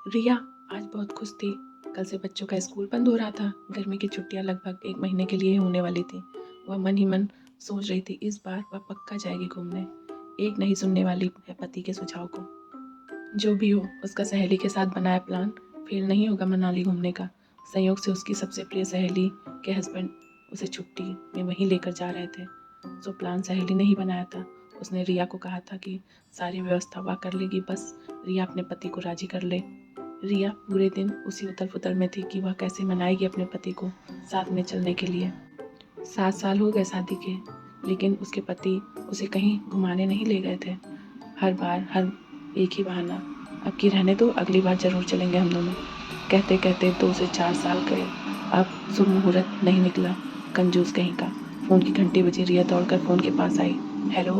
रिया आज बहुत खुश थी। कल से बच्चों का स्कूल बंद हो रहा था। गर्मी की छुट्टियां लगभग 1 महीने के लिए होने वाली थी। वह मन ही मन सोच रही थी इस बार वह पक्का जाएगी घूमने। एक नहीं सुनने वाली है पति के सुझाव को। जो भी हो, उसका सहेली के साथ बनाया प्लान फेल नहीं होगा मनाली घूमने का। संयोग से उसकी सबसे प्रिय सहेली के हस्बैंड उसे छुट्टी में वहीं लेकर जा रहे थे। सो प्लान सहेली ने ही बनाया था। उसने रिया को कहा था कि सारी व्यवस्था वह कर लेगी, बस रिया अपने पति को राजी कर ले। रिया पूरे दिन उसी उथल पुथल में थी कि वह कैसे मनाएगी अपने पति को साथ में चलने के लिए। 7 साल हो गए शादी के, लेकिन उसके पति उसे कहीं घुमाने नहीं ले गए थे। हर बार हर एक ही बहाना, अब की रहने दो, अगली बार जरूर चलेंगे हम दोनों। कहते कहते 2 से 4 साल गए। अब शुभ मुहूर्त नहीं निकला। कंजूस कहीं का। फोन की घंटी बजी। रिया दौड़कर फोन के पास आई। हेलो।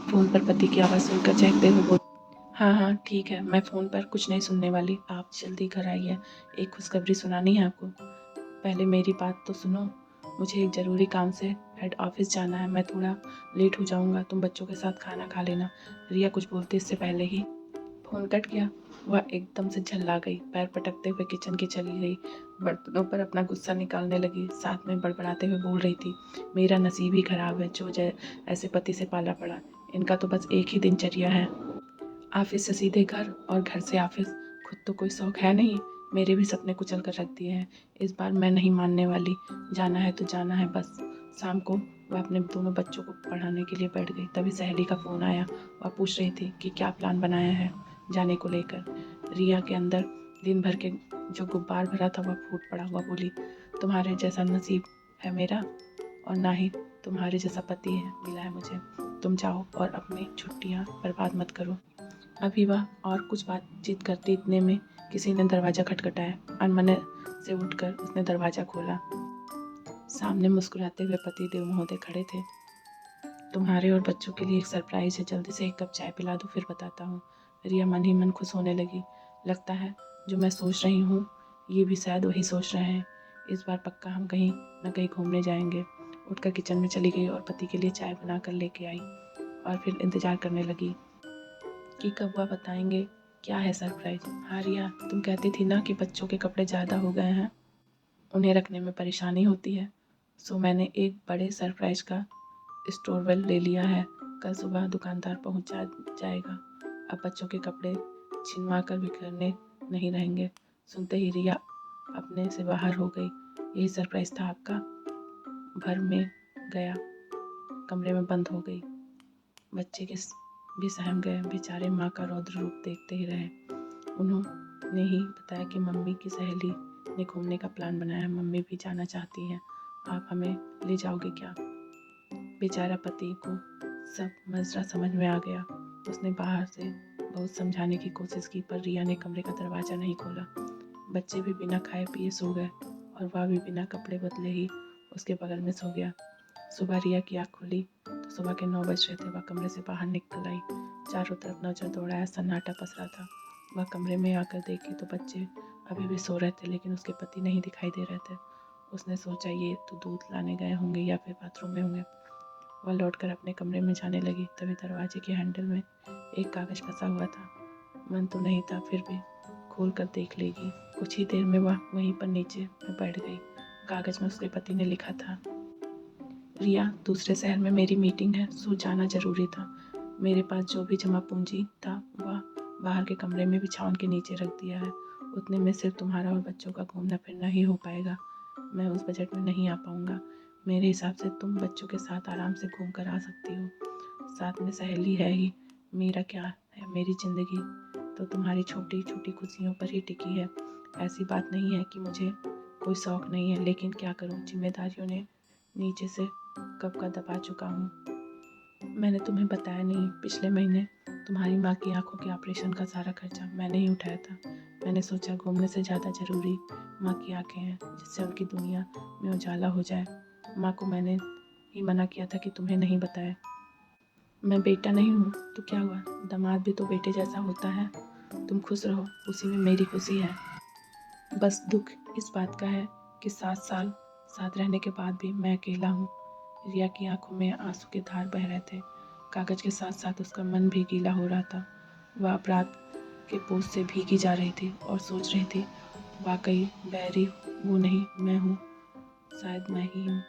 फोन पर पति की आवाज़ सुनकर चहकते हुए बोली, हाँ हाँ ठीक है, मैं फ़ोन पर कुछ नहीं सुनने वाली, आप जल्दी घर आइए। एक खुशखबरी सुनानी है आपको। पहले मेरी बात तो सुनो। मुझे एक ज़रूरी काम से हेड ऑफिस जाना है। मैं थोड़ा लेट हो जाऊंगा, तुम बच्चों के साथ खाना खा लेना। रिया कुछ बोलती इससे पहले ही फ़ोन कट गया। वह एकदम से झल्ला गई। पैर पटकते हुए किचन की चली गई। बर्तनों पर अपना गुस्सा निकालने लगी। साथ में बड़बड़ाते हुए बोल रही थी, मेरा नसीब ही खराब है जो ऐसे पति से पाला पड़ा। इनका तो बस एक ही दिनचर्या है, ऑफिस से सीधे घर और घर से ऑफिस। खुद तो कोई शौक है नहीं। मेरे भी सपने कुचल कर रख दिए हैं। इस बार मैं नहीं मानने वाली। जाना है तो जाना है बस। शाम को वह अपने दोनों बच्चों को पढ़ाने के लिए बैठ गई। तभी सहेली का फ़ोन आया। वह पूछ रही थी कि क्या प्लान बनाया है जाने को लेकर। रिया के अंदर दिन भर के जो गुब्बार भरा था वह फूट पड़ा। वह बोली, तुम्हारे जैसा नसीब है मेरा, और ना ही तुम्हारे जैसा पति है मिला है मुझे। तुम जाओ और अपनी छुट्टियाँ बर्बाद मत करो। अभी वह और कुछ बातचीत करते इतने में किसी ने दरवाज़ा खटखटाया। अनमने से उठकर उसने दरवाज़ा खोला। सामने मुस्कुराते हुए पति देव महोदय खड़े थे। तुम्हारे और बच्चों के लिए एक सरप्राइज है, जल्दी से एक कप चाय पिला दो फिर बताता हूँ। रिया मन ही मन खुश होने लगी। लगता है जो मैं सोच रही हूँ ये भी शायद वही सोच रहे हैं। इस बार पक्का हम कहीं न कहीं घूमने जाएंगे। उठकर किचन में चली गई और पति के लिए चाय बना कर लेके आई और फिर इंतज़ार करने लगी कि कब वह बताएंगे क्या है सरप्राइज। हाँ रिया, तुम कहती थी ना कि बच्चों के कपड़े ज़्यादा हो गए हैं, उन्हें रखने में परेशानी होती है। सो मैंने एक बड़े सरप्राइज का स्टोरवेल ले लिया है। कल सुबह दुकानदार पहुंचा जाएगा। अब बच्चों के कपड़े छिनवा कर बिखरने नहीं रहेंगे। सुनते ही रिया अपने से बाहर हो गई। यही सरप्राइज था आपका। भर में गया, कमरे में बंद हो गई। बच्चे के भी सहम गए। बेचारे माँ का रौद्र रूप देखते ही रहे। उन्होंने ही बताया कि मम्मी की सहेली ने घूमने का प्लान बनाया है, मम्मी भी जाना चाहती हैं, आप हमें ले जाओगे क्या। बेचारा पति को सब मजरा समझ में आ गया। उसने बाहर से बहुत समझाने की कोशिश की, पर रिया ने कमरे का दरवाज़ा नहीं खोला। बच्चे भी बिना खाए पिए सो गए और वह भी बिना कपड़े बदले ही उसके बगल में सो गया। सुबह रिया की आँख खुली तो सुबह के 9 बज रहे थे। वह कमरे से बाहर निकल आई। चारों तरफ नजर दौड़ाया, सन्नाटा पसरा था। वह कमरे में आकर देखी तो बच्चे अभी भी सो रहे थे, लेकिन उसके पति नहीं दिखाई दे रहे थे। उसने सोचा ये तो दूध लाने गए होंगे या फिर बाथरूम में होंगे। वह लौटकर अपने कमरे में जाने लगी। तभी दरवाजे के हैंडल में एक कागज फंसा हुआ था। मन तो नहीं था, फिर भी खोल कर देख लेगी। कुछ ही देर में वह वहीं पर नीचे में बैठ गई। कागज में उसके पति ने लिखा था, रिया, दूसरे शहर में मेरी मीटिंग है, सो जाना जरूरी था। मेरे पास जो भी जमा पूंजी था वह बाहर के कमरे में बिछावन के नीचे रख दिया है। उतने में सिर्फ तुम्हारा और बच्चों का घूमना फिरना ही हो पाएगा। मैं उस बजट में नहीं आ पाऊंगा। मेरे हिसाब से तुम बच्चों के साथ आराम से घूम कर आ सकती हो। साथ में सहेली है ही। मेरा क्या है, मेरी ज़िंदगी तो तुम्हारी छोटी छोटी खुशियों पर ही टिकी है। ऐसी बात नहीं है कि मुझे कोई शौक नहीं है, लेकिन क्या करूँ, जिम्मेदारियों ने नीचे से कब का दबा चुका हूँ। मैंने तुम्हें बताया नहीं, पिछले महीने तुम्हारी माँ की आंखों के ऑपरेशन का सारा खर्चा मैंने ही उठाया था। मैंने सोचा घूमने से ज़्यादा ज़रूरी माँ की आंखें हैं, जिससे उनकी दुनिया में उजाला हो जाए। माँ को मैंने ही मना किया था कि तुम्हें नहीं बताया। मैं बेटा नहीं हूँ तो क्या हुआ, दामाद भी तो बेटे जैसा होता है। तुम खुश रहो, उसी में मेरी खुशी है। बस दुख इस बात का है कि 7 साल साथ रहने के बाद भी मैं अकेला हूँ। रिया की आंखों में आंसू के धार बह रहे थे। कागज के साथ साथ उसका मन भी गीला हो रहा था। वह अपराध के पोत से भीगी जा रही थी और सोच रही थी, वाकई बैरी वो नहीं मैं हूँ, शायद मैं ही हूँ।